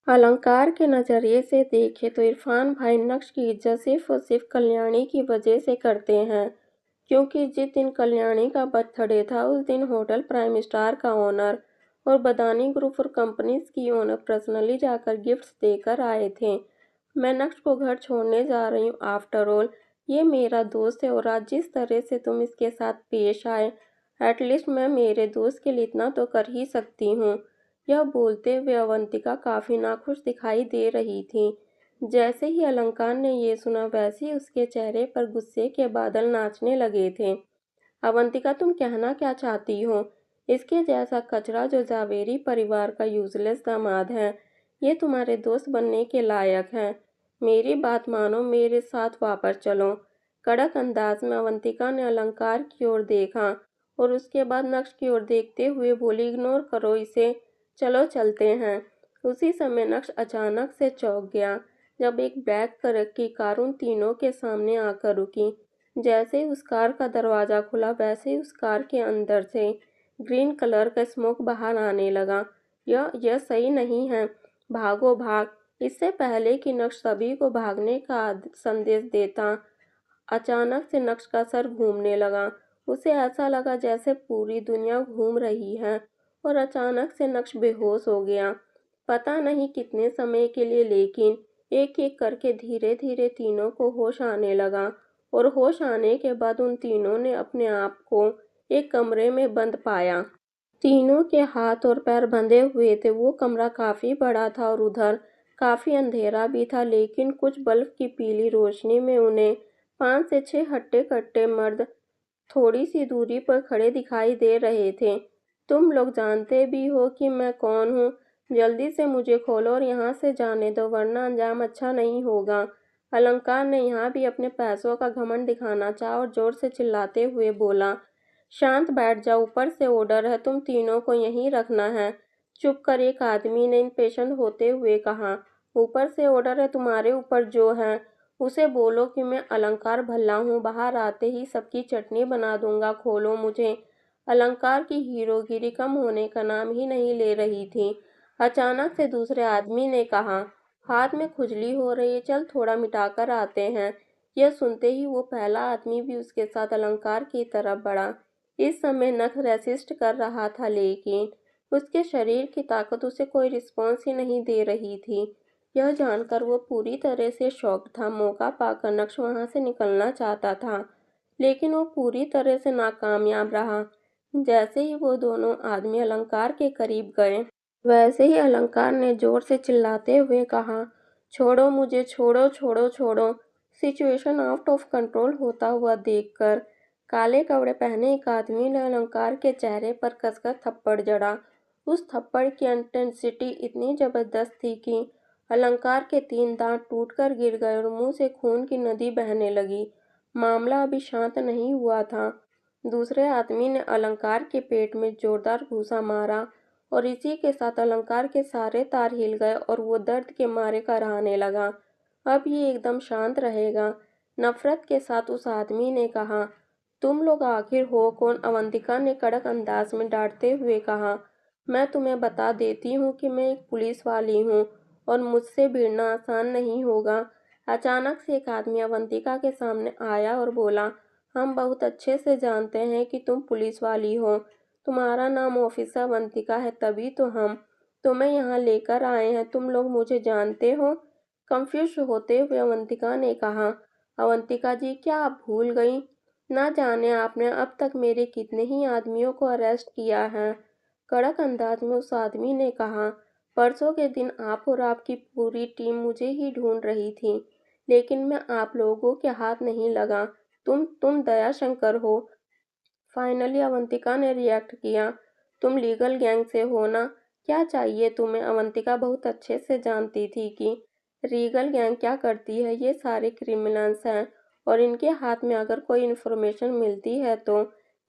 अलंकार के नज़रिए से देखें तो इरफान भाई नक्श की इज्जत सिर्फ और सिर्फ कल्याणी की वजह से करते हैं, क्योंकि जिस दिन कल्याणी का बर्थडे था उस दिन होटल प्राइम स्टार का ओनर और बदानी ग्रुप और कंपनीज की ओनर पर्सनली जाकर गिफ्ट्स देकर आए थे। मैं नक्श को घर छोड़ने जा रही हूँ, आफ्टर ऑल ये मेरा दोस्त है और आज जिस तरह से तुम इसके साथ पेश आए, एटलीस्ट मैं मेरे दोस्त के लिए इतना तो कर ही सकती हूँ। यह बोलते हुए अवंतिका काफी नाखुश दिखाई दे रही थी। जैसे ही अलंकार ने ये सुना वैसे ही उसके चेहरे पर गुस्से के बादल नाचने लगे थे। अवंतिका, तुम कहना क्या चाहती हो? इसके जैसा कचरा जो जावेरी परिवार का यूजलेस दामाद है, ये तुम्हारे दोस्त बनने के लायक है। मेरी बात मानो, मेरे साथ वापस चलो। कड़क अंदाज में अवंतिका ने अलंकार की ओर देखा और उसके बाद नक्श की ओर देखते हुए बोली, इग्नोर करो इसे, चलो चलते हैं। उसी समय नक्श अचानक से चौंक गया जब एक ब्लैक कलर की कार उन तीनों के सामने आकर रुकी। जैसे ही उस कार का दरवाज़ा खुला वैसे ही उस कार के अंदर से ग्रीन कलर का स्मोक बाहर आने लगा। यह सही नहीं है, भागो भाग। इससे पहले कि नक्श सभी को भागने का संदेश देता, अचानक से नक्श का सर घूमने लगा। उसे ऐसा लगा जैसे पूरी दुनिया घूम रही है और अचानक से नक्श बेहोश हो गया। पता नहीं कितने समय के लिए, लेकिन एक एक करके धीरे धीरे तीनों को होश आने लगा और होश आने के बाद उन तीनों ने अपने आप को एक कमरे में बंद पाया। तीनों के हाथ और पैर बंधे हुए थे। वो कमरा काफी बड़ा था और उधर काफी अंधेरा भी था, लेकिन कुछ बल्ब की पीली रोशनी में उन्हें 5 से 6 हट्टे कट्टे मर्द थोड़ी सी दूरी पर खड़े दिखाई दे रहे थे। तुम लोग जानते भी हो कि मैं कौन हूँ। जल्दी से मुझे खोलो और यहाँ से जाने दो, वरना अंजाम अच्छा नहीं होगा। अलंकार ने यहाँ भी अपने पैसों का घमंड दिखाना चाहा और जोर से चिल्लाते हुए बोला, शांत बैठ जाओ, ऊपर से ऑर्डर है, तुम तीनों को यहीं रखना है। चुप कर, एक आदमी ने इम्पेशेंट होते हुए कहा। ऊपर से ऑर्डर है तुम्हारे ऊपर जो है, उसे बोलो कि मैं अलंकार भल्ला हूँ, बाहर आते ही सबकी चटनी बना दूंगा, खोलो मुझे। अलंकार की हीरोगिरी कम होने का नाम ही नहीं ले रही थी। अचानक से दूसरे आदमी ने कहा, हाथ में खुजली हो रही है, चल थोड़ा मिटाकर आते हैं। यह सुनते ही वो पहला आदमी भी उसके साथ अलंकार की तरफ बढ़ा। इस समय नख रेसिस्ट कर रहा था, लेकिन उसके शरीर की ताकत उसे कोई रिस्पॉन्स ही नहीं दे रही थी। यह जानकर वो पूरी तरह से शॉक्ड था। मौका पाकर नक्श वहां से निकलना चाहता था, लेकिन वो पूरी तरह से नाकामयाब रहा। जैसे ही वो दोनों आदमी अलंकार के करीब गए, वैसे ही अलंकार ने जोर से चिल्लाते हुए कहा, छोड़ो मुझे, छोड़ो छोड़ो छोड़ो। सिचुएशन आउट ऑफ कंट्रोल होता हुआ देखकर काले कपड़े पहने एक आदमी ने अलंकार के चेहरे पर कसकर थप्पड़ जड़ा। उस थप्पड़ की इंटेंसिटी इतनी जबरदस्त थी कि अलंकार के 3 दांत टूटकर गिर गए और मुंह से खून की नदी बहने लगी। मामला अभी शांत नहीं हुआ था। दूसरे आदमी ने अलंकार के पेट में जोरदार घूंसा मारा और इसी के साथ अलंकार के सारे तार हिल गए और वो दर्द के मारे कराहने लगा। अब ये एकदम शांत रहेगा, नफरत के साथ उस आदमी ने कहा। तुम लोग आखिर हो कौन? अवंतिका ने कड़क अंदाज में डांटते हुए कहा। मैं तुम्हें बता देती हूँ कि मैं एक पुलिस वाली हूँ और मुझसे भिड़ना आसान नहीं होगा। अचानक से एक आदमी अवंतिका के सामने आया और बोला, हम बहुत अच्छे से जानते हैं कि तुम पुलिस वाली हो। तुम्हारा नाम ऑफिसर अवंतिका है, तभी तो हम तुम्हें यहाँ लेकर आए हैं। तुम लोग मुझे जानते हो? कंफ्यूज होते हुए अवंतिका ने कहा। अवंतिका जी, क्या आप भूल गई? ना जाने आपने अब तक मेरे कितने ही आदमियों को अरेस्ट किया है। कड़क अंदाज में उस आदमी ने कहा। परसों के दिन आप और आपकी पूरी टीम मुझे ही ढूंढ रही थी, लेकिन मैं आप लोगों के हाथ नहीं लगा। तुम दयाशंकर हो। फाइनली अवंतिका ने रिएक्ट किया। तुम लीगल गैंग से हो ना? क्या चाहिए तुम्हें? अवंतिका बहुत अच्छे से जानती थी कि लीगल गैंग क्या करती है। ये सारे क्रिमिनल्स हैं और इनके हाथ में अगर कोई इन्फॉर्मेशन मिलती है तो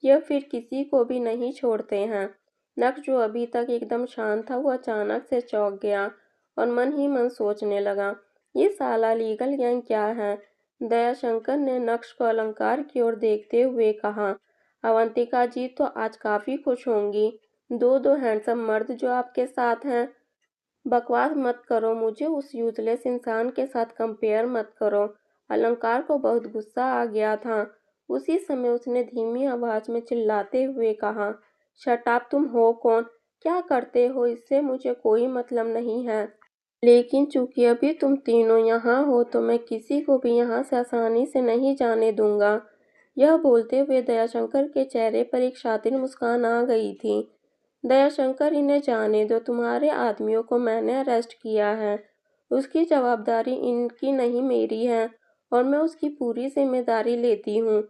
यह फिर किसी को भी नहीं छोड़ते हैं। नक्श, जो अभी तक एकदम शांत था, वो अचानक से चौंक गया और मन ही मन सोचने लगा, ये साला लीगल गैंग क्या है? दयाशंकर ने नक्श को अलंकार की ओर देखते हुए कहा। अवंतिका जी तो आज काफी खुश होंगी। दो दो हैंडसम मर्द जो आपके साथ हैं। बकवास मत करो, मुझे उस यूजलेस इंसान के साथ कंपेयर मत करो। अलंकार को बहुत गुस्सा आ गया था। उसी समय उसने धीमी आवाज में चिल्लाते हुए कहा, शट अप, तुम हो कौन? क्या करते हो इससे मुझे कोई मतलब नहीं है। लेकिन चूंकि अभी तुम तीनों यहाँ हो तो मैं किसी को भी यहाँ से आसानी से नहीं जाने दूंगा। यह बोलते हुए दयाशंकर के चेहरे पर एक शातिर मुस्कान आ गई थी। दयाशंकर, इन्हें जाने दो, तुम्हारे आदमियों को मैंने अरेस्ट किया है। उसकी जवाबदारी इनकी नहीं मेरी है और मैं उसकी पूरी जिम्मेदारी लेती हूँ।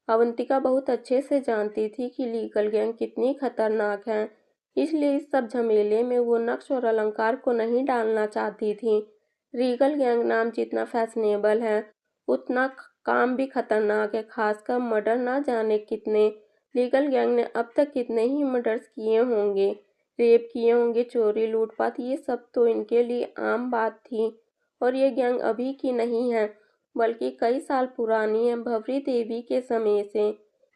अवंतिका बहुत अच्छे से जानती थी कि लीगल गैंग कितनी खतरनाक है, इसलिए इस सब झमेले में वो नक्श और अलंकार को नहीं डालना चाहती थी। रीगल गैंग नाम जितना फैशनेबल है उतना काम भी खतरनाक है, खासकर मर्डर ना जाने कितने। लीगल गैंग ने अब तक कितने ही मर्डर्स किए होंगे, रेप किए होंगे, चोरी लूटपाट, ये सब तो इनके लिए आम बात थी। और ये गैंग अभी की नहीं है बल्कि कई साल पुरानी है, भवरी देवी के समय से।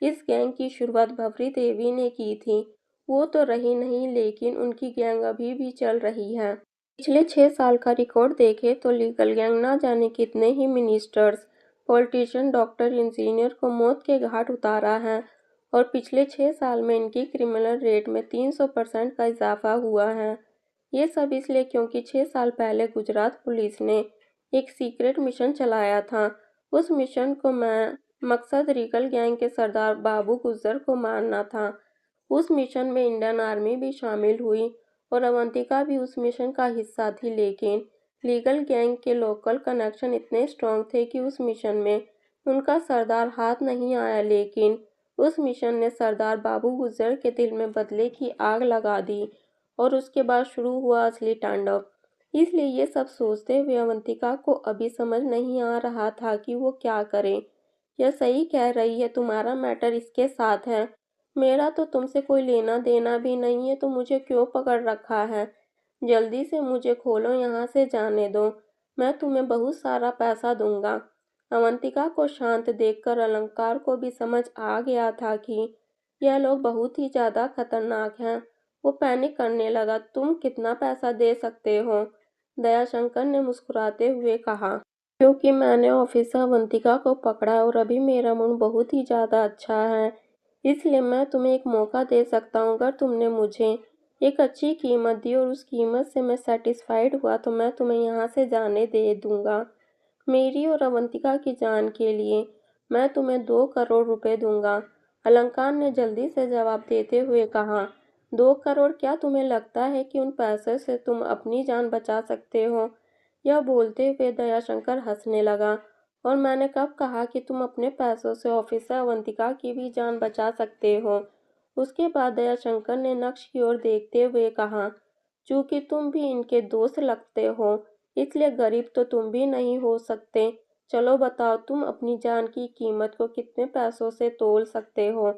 इस गैंग की शुरुआत भवरी देवी ने की थी। वो तो रही नहीं लेकिन उनकी गैंग अभी भी चल रही है। पिछले 6 साल का रिकॉर्ड देखें तो लीगल गैंग ना जाने कितने ही मिनिस्टर्स, पॉलिटिशियन, डॉक्टर, इंजीनियर को मौत के घाट उतारा है और पिछले 6 साल में इनकी क्रिमिनल रेट में 300% का इजाफा हुआ है। ये सब इसलिए क्योंकि 6 साल पहले गुजरात पुलिस ने एक सीक्रेट मिशन चलाया था। उस मिशन को मैं मकसद रीगल गैंग के सरदार बाबू गुज्जर को मारना था। उस मिशन में इंडियन आर्मी भी शामिल हुई और अवंतिका भी उस मिशन का हिस्सा थी, लेकिन लीगल गैंग के लोकल कनेक्शन इतने स्ट्रॉन्ग थे कि उस मिशन में उनका सरदार हाथ नहीं आया। लेकिन उस मिशन ने सरदार बाबू गुज्जर के दिल में बदले की आग लगा दी और उसके बाद शुरू हुआ असली तांडव। इसलिए ये सब सोचते हुए अवंतिका को अभी समझ नहीं आ रहा था कि वो क्या करे। यह सही कह रही है, तुम्हारा मैटर इसके साथ है, मेरा तो तुमसे कोई लेना देना भी नहीं है, तो मुझे क्यों पकड़ रखा है? जल्दी से मुझे खोलो, यहाँ से जाने दो, मैं तुम्हें बहुत सारा पैसा दूंगा। अवंतिका को शांत देखकर अलंकार को भी समझ आ गया था कि यह लोग बहुत ही ज्यादा खतरनाक हैं। वो पैनिक करने लगा। तुम कितना पैसा दे सकते हो? दयाशंकर ने मुस्कुराते हुए कहा, क्योंकि मैंने ऑफिसर अवंतिका को पकड़ा और अभी मेरा मूड बहुत ही ज्यादा अच्छा है, इसलिए मैं तुम्हें एक मौका दे सकता हूँ। अगर तुमने मुझे एक अच्छी कीमत दी और उस कीमत से मैं सेटिस्फाइड हुआ तो मैं तुम्हें यहाँ से जाने दे दूंगा। मेरी और अवंतिका की जान के लिए मैं तुम्हें 2 करोड़ रुपए दूंगा। अलंकार ने जल्दी से जवाब देते हुए कहा, 2 करोड़? क्या तुम्हें लगता है कि उन पैसों से तुम अपनी जान बचा सकते हो? यह बोलते हुए दयाशंकर हंसने लगा। और मैंने कब कहा कि तुम अपने पैसों से ऑफिसर अवंतिका की भी जान बचा सकते हो? उसके बाद दयाशंकर ने नक्श की ओर देखते हुए कहा, चूंकि तुम भी इनके दोस्त लगते हो इसलिए गरीब तो तुम भी नहीं हो सकते। चलो बताओ, तुम अपनी जान की कीमत को कितने पैसों से तोल सकते हो?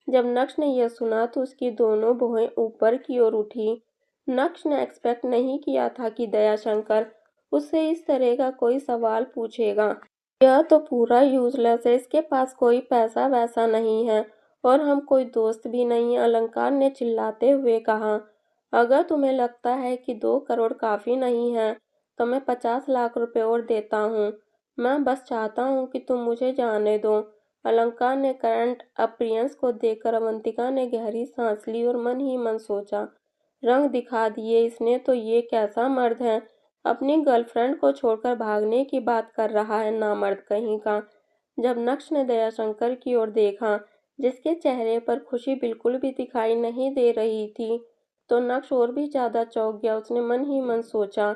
जब नक्श ने यह सुना तो उसकी दोनों भौहें ऊपर की ओर उठी। नक्श ने एक्सपेक्ट नहीं किया था कि दयाशंकर उससे इस तरह का कोई सवाल पूछेगा। यह तो पूरा यूजलेस है, इसके पास कोई पैसा वैसा नहीं है और हम कोई दोस्त भी नहीं है, अलंकार ने चिल्लाते हुए कहा। अगर तुम्हें लगता है कि 2 करोड़ काफी नहीं है तो मैं 50 लाख रुपए और देता हूँ। मैं बस चाहता हूँ कि तुम मुझे जाने दो। अलंकार ने करंट अपीयरेंस को देखकर अवंतिका ने गहरी सांस ली और मन ही मन सोचा, रंग दिखा दिए इसने तो, ये कैसा मर्द है, अपनी गर्लफ्रेंड को छोड़कर भागने की बात कर रहा है, नामर्द कहीं का। जब नक्श ने दयाशंकर की ओर देखा जिसके चेहरे पर खुशी बिल्कुल भी दिखाई नहीं दे रही थी तो नक्श और भी ज्यादा चौंक गया। उसने मन ही मन सोचा,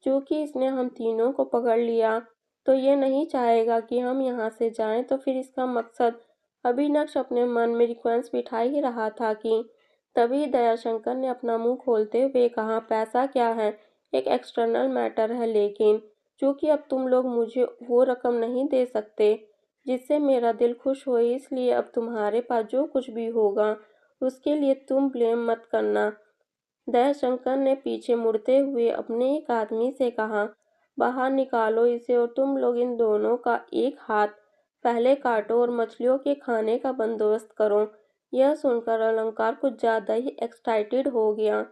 क्योंकि इसने हम तीनों को पकड़ लिया तो ये नहीं चाहेगा कि हम यहाँ से जाएं, तो फिर इसका मकसद। अभी नक्श अपने मन में रिक्वेस्ट बिठा ही रहा था कि तभी दयाशंकर ने अपना मुंह खोलते हुए कहा, पैसा क्या है, एक एक्सटर्नल मैटर है, लेकिन चूंकि अब तुम लोग मुझे वो रकम नहीं दे सकते जिससे मेरा दिल खुश हो, इसलिए अब तुम्हारे पास जो कुछ भी होगा उसके लिए तुम ब्लेम मत करना। दयाशंकर ने पीछे मुड़ते हुए अपने एक आदमी से कहा, बाहर निकालो इसे और तुम लोग इन दोनों का एक हाथ पहले काटो और मछलियों के खाने का बंदोबस्त करो। यह सुनकर अलंकार कुछ ज्यादा ही एक्साइटेड हो गया।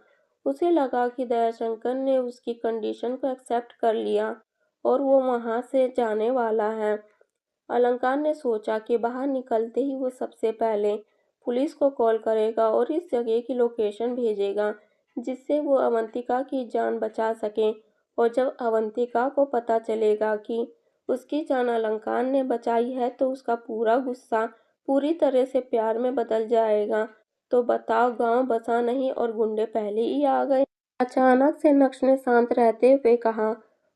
उसे लगा कि दयाशंकर ने उसकी कंडीशन को एक्सेप्ट कर लिया और वो वहाँ से जाने वाला है। अलंकार ने सोचा कि बाहर निकलते ही वो सबसे पहले पुलिस को कॉल करेगा और इस जगह की लोकेशन भेजेगा जिससे वो अवंतिका की जान बचा सके। और जब अवंतिका को पता चलेगा कि उसकी जान अलंकार ने बचाई है तो उसका पूरा गुस्सा पूरी तरह से प्यार में बदल जाएगा। तो बताओ, गांव बसा नहीं और गुंडे पहले ही आ गए। अचानक से नक्श ने शांत रहते हुए कहा,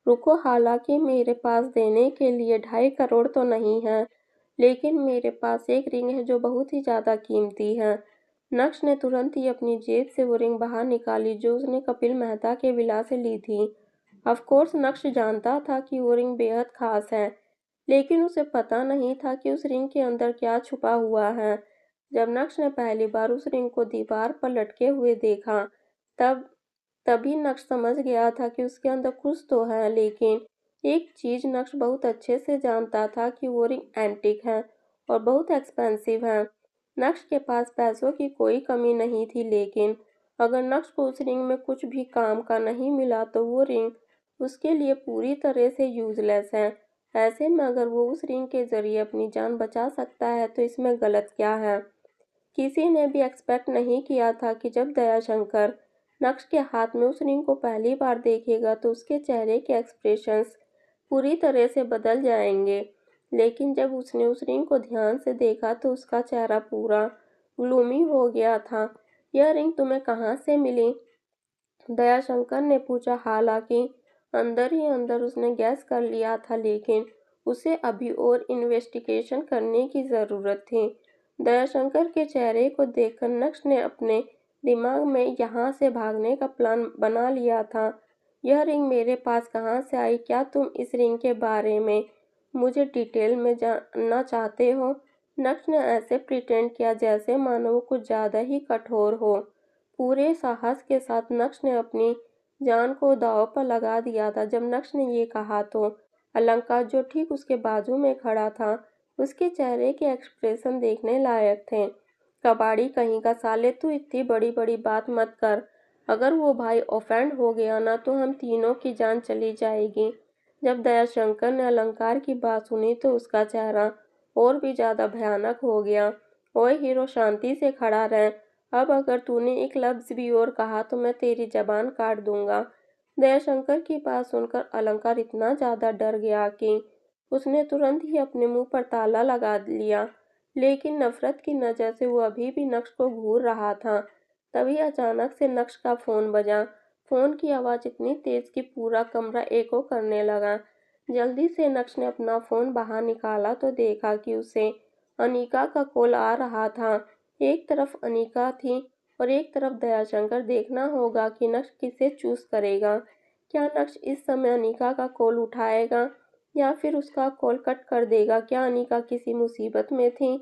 रुको, हालांकि मेरे पास देने के लिए 2.5 करोड़ तो नहीं है, लेकिन मेरे पास एक रिंग है जो बहुत ही ज्यादा कीमती है। नक्श ने तुरंत ही अपनी जेब से वो रिंग बाहर निकाली जो उसने कपिल मेहता के विला से ली थी। ऑफ कोर्स नक्श जानता था कि वो रिंग बेहद खास है, लेकिन उसे पता नहीं था कि उस रिंग के अंदर क्या छुपा हुआ है। जब नक्श ने पहली बार उस रिंग को दीवार पर लटके हुए देखा, तब तभी नक्श समझ गया था कि उसके अंदर कुछ तो है, लेकिन एक चीज नक्श बहुत अच्छे से जानता था कि वो रिंग एंटीक है और बहुत एक्सपेंसिव है। नक्श के पास पैसों की कोई कमी नहीं थी, लेकिन अगर नक्श को उस रिंग में कुछ भी काम का नहीं मिला तो वो रिंग उसके लिए पूरी तरह से यूजलेस है। ऐसे में अगर वो उस रिंग के जरिए अपनी जान बचा सकता है तो इसमें गलत क्या है। किसी ने भी एक्सपेक्ट नहीं किया था कि जब दयाशंकर नक्श के हाथ में उस रिंग को पहली बार देखेगा तो उसके चेहरे के एक्सप्रेशंस पूरी तरह से बदल जाएंगे। लेकिन जब उसने उस रिंग को ध्यान से देखा तो उसका चेहरा पूरा ग्लूमी हो गया था। यह रिंग तुम्हें कहाँ से मिली? दयाशंकर ने पूछा। हालांकि अंदर ही अंदर उसने गैस कर लिया था, लेकिन उसे अभी और इन्वेस्टिगेशन करने की जरूरत थी। दयाशंकर के चेहरे को देखकर नक्श ने अपने दिमाग में यहाँ से भागने का प्लान बना लिया था। यह रिंग मेरे पास कहाँ से आई? क्या तुम इस रिंग के बारे में मुझे डिटेल में जानना चाहते हो? नक्श ने ऐसे प्रिटेंड किया जैसे मानो वो कुछ ज्यादा ही कठोर हो। पूरे साहस के साथ नक्श ने अपनी जान को दांव पर लगा दिया था। जब नक्श ने ये कहा तो अलंकार, जो ठीक उसके बाजू में खड़ा था, उसके चेहरे के एक्सप्रेशन देखने लायक थे। कबाड़ी कहीं का, साले तू इतनी बड़ी बड़ी बात मत कर। अगर वो भाई ऑफेंड हो गया ना तो हम तीनों की जान चली जाएगी। जब दयाशंकर ने अलंकार की बात सुनी तो उसका चेहरा और भी ज्यादा भयानक हो गया। ओए हीरो, शांति से खड़ा रह। अब अगर तूने एक लफ्ज भी और कहा तो मैं तेरी जबान काट दूंगा। दयाशंकर की बात सुनकर अलंकार इतना ज्यादा डर गया कि उसने तुरंत ही अपने मुंह पर ताला लगा लिया, लेकिन नफरत की नजर से वो अभी भी नक्श को घूर रहा था। तभी अचानक से नक्श का फोन बजा। फोन की आवाज इतनी तेज कि पूरा कमरा एको करने लगा। जल्दी से नक्श ने अपना फोन बाहर निकाला तो देखा कि उसे अनीका का कॉल आ रहा था। एक तरफ अनीका थी और एक तरफ दयाशंकर। देखना होगा कि नक्श किसे चूज करेगा। क्या नक्श इस समय अनीका का कॉल उठाएगा या फिर उसका कॉल कट कर देगा? क्या अनीका किसी मुसीबत में थी?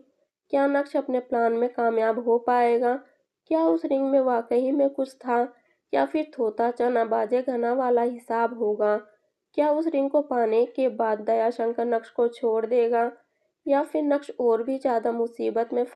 क्या नक्श अपने प्लान में कामयाब हो पाएगा? क्या उस रिंग में वाकई में कुछ था या फिर थोथा चना बाजे घना वाला हिसाब होगा? क्या उस रिंग को पाने के बाद दयाशंकर नक्श को छोड़ देगा या फिर नक्श और भी ज्यादा मुसीबत में